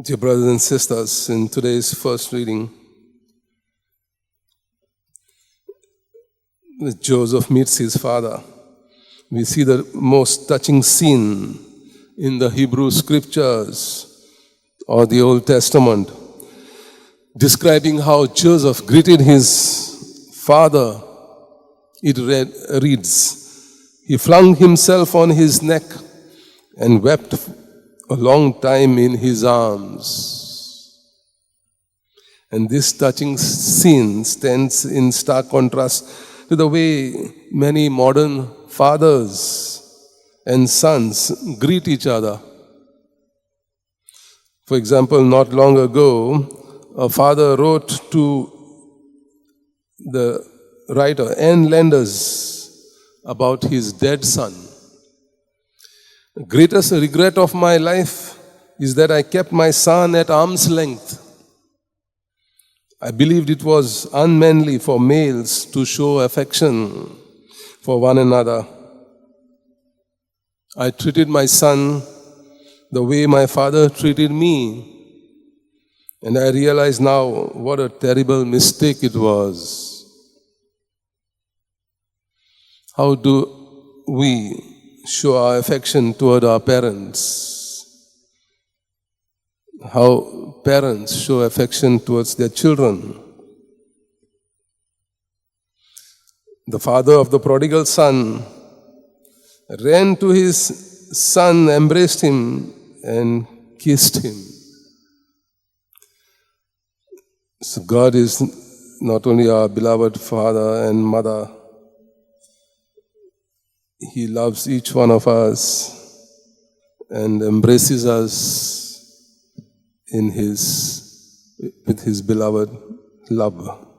Dear brothers and sisters, in today's first reading, Joseph meets his father. We see the most touching scene in the Hebrew scriptures or the Old Testament, describing how Joseph greeted his father. It reads, he flung himself on his neck and wept a long time in his arms. And this touching scene stands in stark contrast to the way many modern fathers and sons greet each other. For example, not long ago, a father wrote to the writer N. Landers about his dead son. The greatest regret of my life is that I kept my son at arm's length. I believed it was unmanly for males to show affection for one another. I treated my son the way my father treated me, and I realize now what a terrible mistake it was. How do we show our affection toward our parents? How parents show affection towards their children. The father of the prodigal son ran to his son, embraced him, and kissed him. So God is not only our beloved father and mother, He loves each one of us and embraces us with His beloved love.